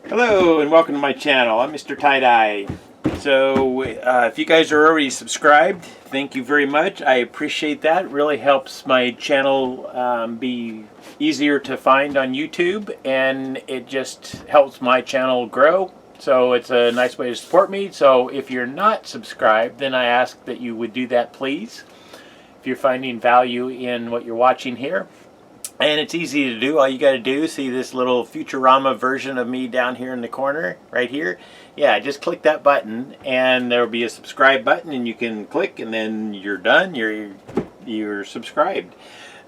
Hello and welcome to my channel. I'm MrTieDye. So if you guys are already subscribed, thank you very much. I appreciate that. It really helps my channel be easier to find on YouTube, and it just helps my channel grow. So it's a nice way to support me. So if you're not subscribed, then I ask that you would do that, please. If you're finding value in what you're watching here. And it's easy to do. All you got to do, see this little Futurama version of me down here in the corner, right here? Yeah, just click that button, and there will be a subscribe button, and you can click, and then you're done. You're subscribed.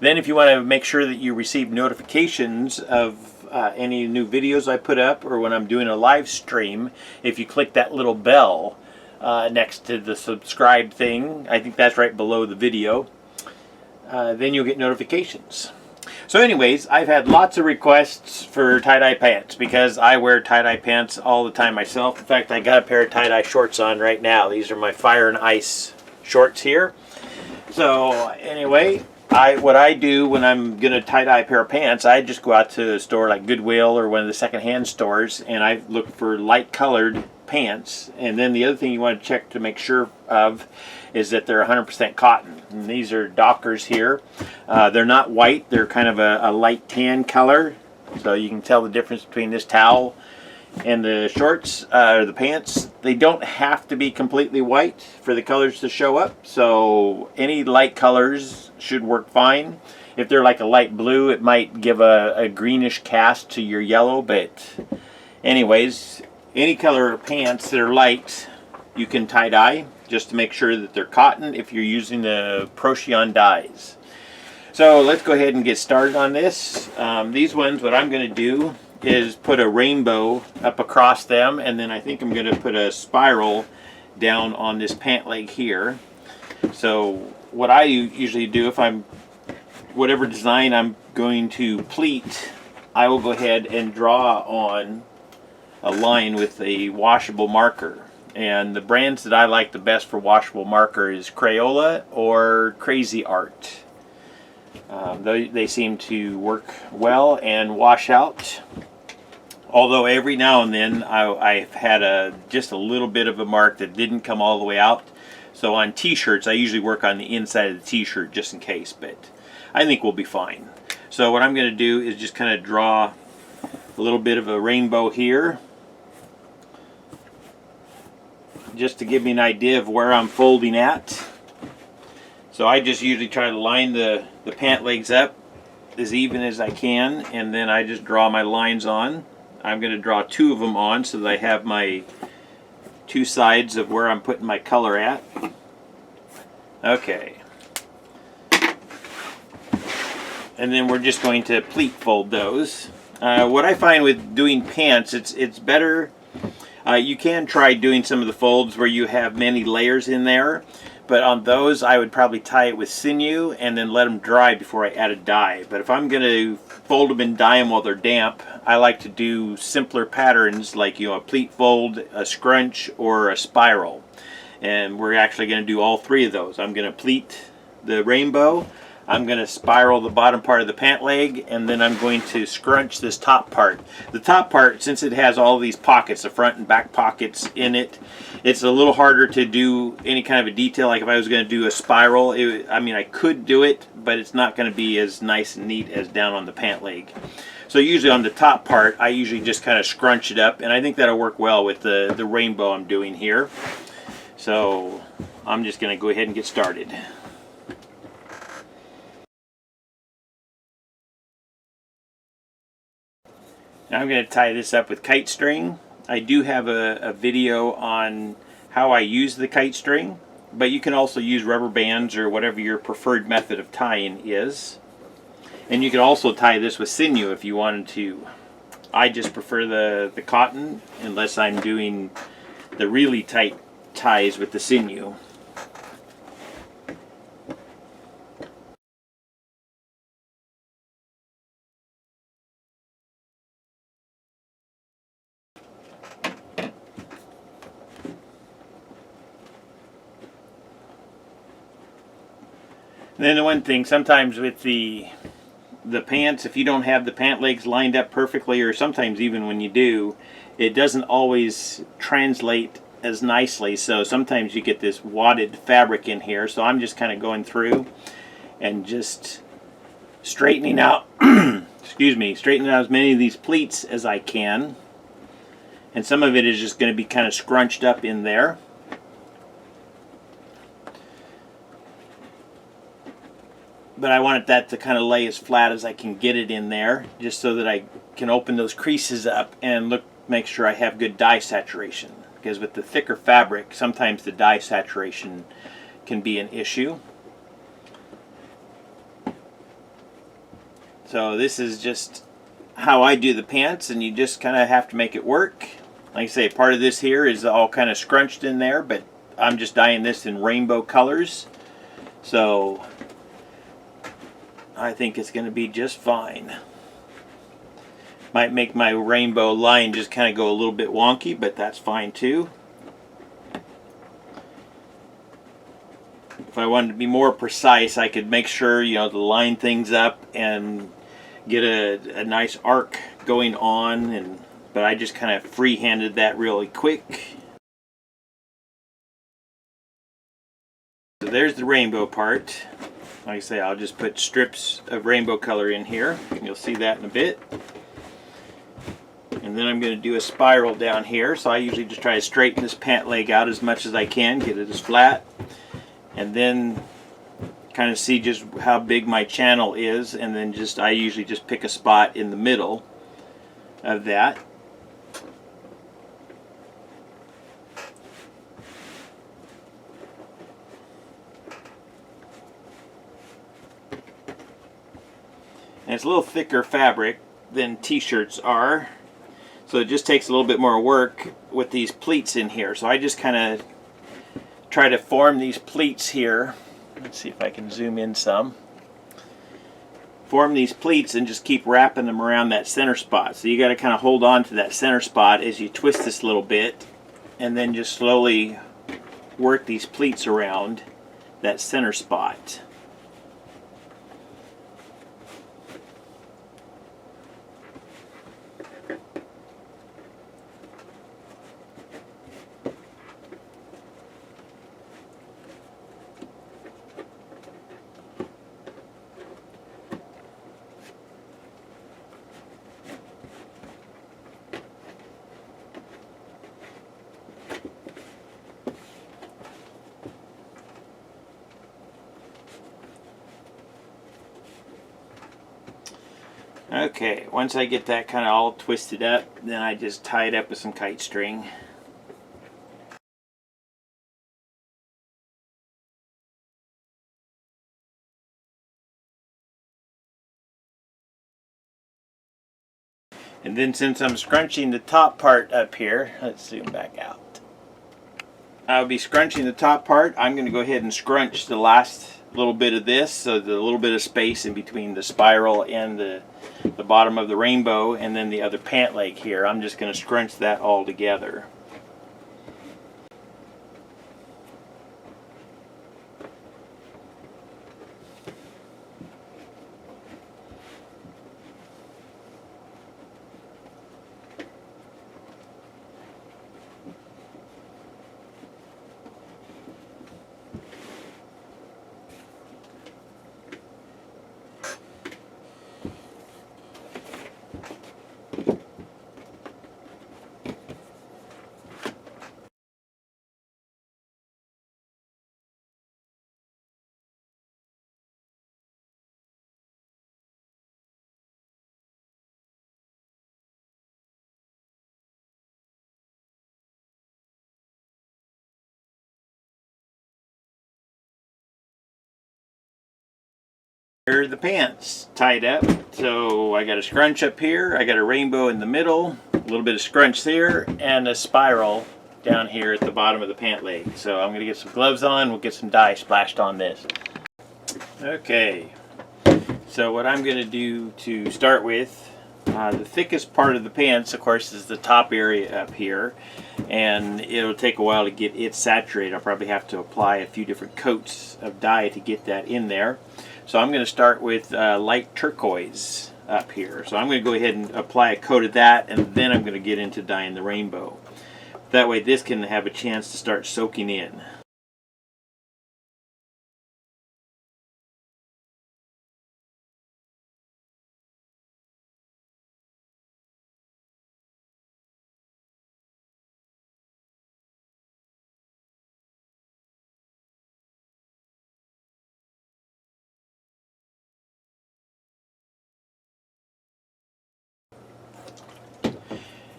Then if you want to make sure that you receive notifications of any new videos I put up, or when I'm doing a live stream, if you click that little bell next to the subscribe thing, I think that's right below the video, then you'll get notifications. So anyways, I've had lots of requests for tie-dye pants because I wear tie-dye pants all the time myself. In fact, I got a pair of tie-dye shorts on right now. These are my Fire and Ice shorts here. So anyway, what I do when I'm going to tie-dye a pair of pants, I just go out to a store like Goodwill or one of the secondhand stores, and I look for light colored pants. And then the other thing you want to check to make sure of is that they're 100% cotton. And these are Dockers here. They're not white, they're kind of a light tan color, so you can tell the difference between this towel and the shorts, or the pants. They don't have to be completely white for the colors to show up, so any light colors should work fine. If they're like a light blue, it might give a greenish cast to your yellow, but anyways, any color pants that are light, you can tie-dye, just to make sure that they're cotton if you're using the Procion dyes. So let's go ahead and get started on this. These ones, what I'm going to do is put a rainbow up across them, and then I think I'm going to put a spiral down on this pant leg here. So what I usually do, if I'm whatever design I'm going to pleat, I will go ahead and draw on a line with a washable marker. And the brands that I like the best for washable marker is Crayola or Crazy Art. They seem to work well and wash out. Although every now and then I've had just a little bit of a mark that didn't come all the way out. So on t-shirts, I usually work on the inside of the t-shirt just in case, but I think we'll be fine. So what I'm going to do is just kind of draw a little bit of a rainbow here, just to give me an idea of where I'm folding at. So I just usually try to line the pant legs up as even as I can, and then I just draw my lines on. I'm going to draw two of them on so that I have my two sides of where I'm putting my color at. Okay. And then we're just going to pleat fold those. What I find with doing pants, it's better. You can try doing some of the folds where you have many layers in there, but on those I would probably tie it with sinew and then let them dry before I add a dye. But if I'm going to fold them and dye them while they're damp, I like to do simpler patterns like, a pleat fold, a scrunch, or a spiral. And we're actually going to do all three of those. I'm going to pleat the rainbow, I'm going to spiral the bottom part of the pant leg, and then I'm going to scrunch this top part. The top part, since it has all these pockets, the front and back pockets in it, it's a little harder to do any kind of a detail. Like if I was going to do a spiral, I could do it, but it's not going to be as nice and neat as down on the pant leg. So usually on the top part, I usually just kind of scrunch it up, and I think that'll work well with the rainbow I'm doing here. So I'm just going to go ahead and get started. Now I'm going to tie this up with kite string. I do have a video on how I use the kite string, but you can also use rubber bands or whatever your preferred method of tying is. And you can also tie this with sinew if you wanted to. I just prefer the cotton unless I'm doing the really tight ties with the sinew. And then the one thing, sometimes with the the pants, if you don't have the pant legs lined up perfectly, or sometimes even when you do, it doesn't always translate as nicely. So sometimes you get this wadded fabric in here. So I'm just kind of going through and just straightening out excuse me, straightening out as many of these pleats as I can. And some of it is just going to be kind of scrunched up in there. But I want that to kind of lay as flat as I can get it in there, just so that I can open those creases up and make sure I have good dye saturation. Because with the thicker fabric, sometimes the dye saturation can be an issue. So this is just how I do the pants, and you just kind of have to make it work. Like I say, part of this here is all kind of scrunched in there, but I'm just dyeing this in rainbow colors. So I think it's going to be just fine. Might make my rainbow line just kind of go a little bit wonky, but that's fine too. If I wanted to be more precise, I could make sure, you know, to line things up and get a nice arc going on, but I just kind of free-handed that really quick. So there's the rainbow part. Like I say, I'll just put strips of rainbow color in here. You'll see that in a bit. And then I'm going to do a spiral down here. So I usually just try to straighten this pant leg out as much as I can, get it as flat. And then kind of see just how big my channel is. And then I usually just pick a spot in the middle of that. And it's a little thicker fabric than t-shirts are, so it just takes a little bit more work with these pleats in here. So I just kind of try to form these pleats here. Let's see if I can zoom in some. Form these pleats and just keep wrapping them around that center spot. So you got to kind of hold on to that center spot as you twist this a little bit, and then just slowly work these pleats around that center spot. Okay, once I get that kind of all twisted up, then I just tie it up with some kite string. And then since I'm scrunching the top part up here, let's zoom back out. I'll be scrunching the top part. I'm going to go ahead and scrunch the last little bit of this, so the little bit of space in between the spiral and the bottom of the rainbow and then the other pant leg here. I'm just going to scrunch that all together. Here are the pants tied up. So I got a scrunch up here, I got a rainbow in the middle, a little bit of scrunch there, and a spiral down here at the bottom of the pant leg. So I'm going to get some gloves on, we'll get some dye splashed on this. Okay, so what I'm going to do to start with, the thickest part of the pants, of course, is the top area up here, and it'll take a while to get it saturated. I'll probably have to apply a few different coats of dye to get that in there. So I'm going to start with light turquoise up here. So I'm going to go ahead and apply a coat of that, and then I'm going to get into dyeing the rainbow. That way this can have a chance to start soaking in.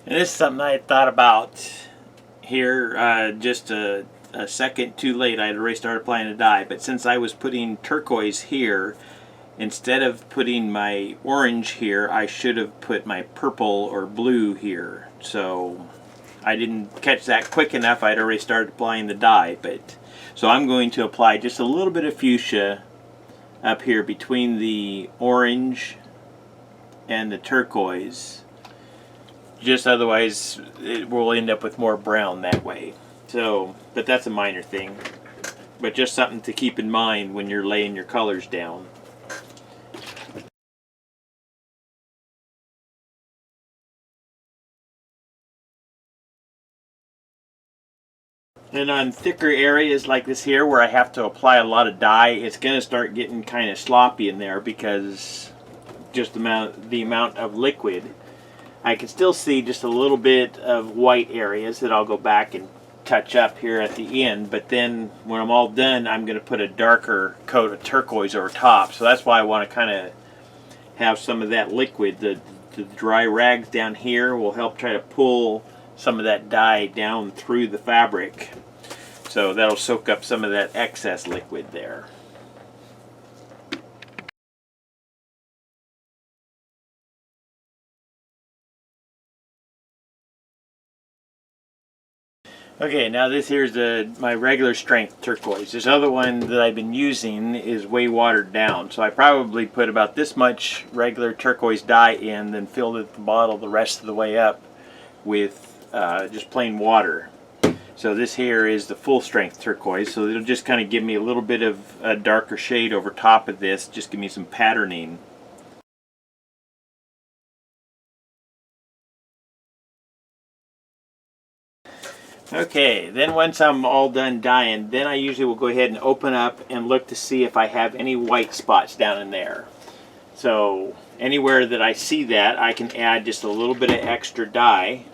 And this is something I had thought about here just a second too late. I had already started applying a dye, but since I was putting turquoise here, instead of putting my orange here, I should have put my purple or blue here. So I didn't catch that quick enough. I'd already started applying the dye, but so I'm going to apply just a little bit of fuchsia up here between the orange and the turquoise. Just otherwise it will end up with more brown that way. So, but that's a minor thing. But just something to keep in mind when you're laying your colors down. And on thicker areas like this here where I have to apply a lot of dye, it's going to start getting kind of sloppy in there because just the amount of liquid. I can still see just a little bit of white areas that I'll go back and touch up here at the end, but then when I'm all done, I'm going to put a darker coat of turquoise over top. So that's why I want to kind of have some of that liquid. The dry rags down here will help try to pull some of that dye down through the fabric. So that'll soak up some of that excess liquid there. Okay, now this here's my regular strength turquoise. This other one that I've been using is way watered down. So I probably put about this much regular turquoise dye in, then filled the bottle the rest of the way up with just plain water. So this here is the full strength turquoise. So it'll just kind of give me a little bit of a darker shade over top of this, just give me some patterning. Okay, then once I'm all done dyeing, then I usually will go ahead and open up and look to see if I have any white spots down in there. So anywhere that I see that, I can add just a little bit of extra dye.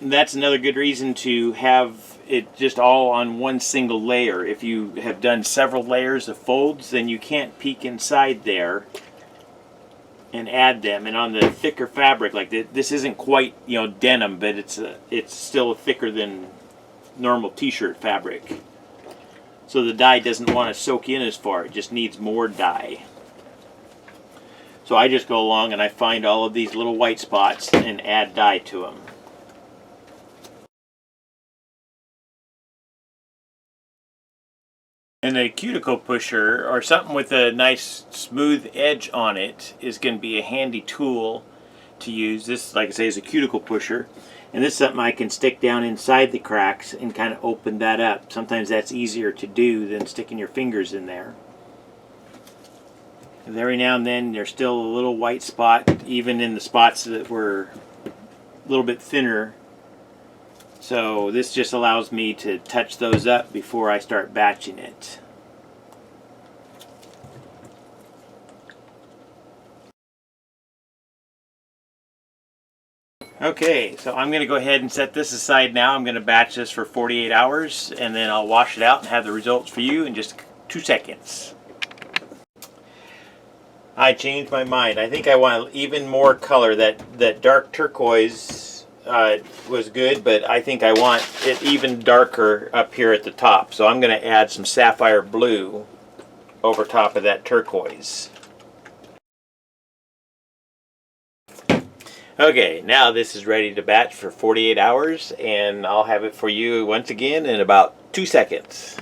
And that's another good reason to have it just all on one single layer. If you have done several layers of folds, then you can't peek inside there and add them. And on the thicker fabric, like this isn't quite, you know, denim, but it's still thicker than normal t-shirt fabric. So the dye doesn't want to soak in as far. It just needs more dye. So I just go along and I find all of these little white spots and add dye to them. And a cuticle pusher or something with a nice smooth edge on it is going to be a handy tool to use. This, like I say, is a cuticle pusher, and this is something I can stick down inside the cracks and kind of open that up. Sometimes that's easier to do than sticking your fingers in there. And every now and then there's still a little white spot, even in the spots that were a little bit thinner. So this just allows me to touch those up before I start batching it. Okay, so I'm going to go ahead and set this aside now. I'm going to batch this for 48 hours and then I'll wash it out and have the results for you in just 2 seconds. I changed my mind. I think I want even more color. That dark turquoise was good, but I think I want it even darker up here at the top. So I'm going to add some sapphire blue over top of that turquoise. Okay, now this is ready to batch for 48 hours, and I'll have it for you once again in about 2 seconds.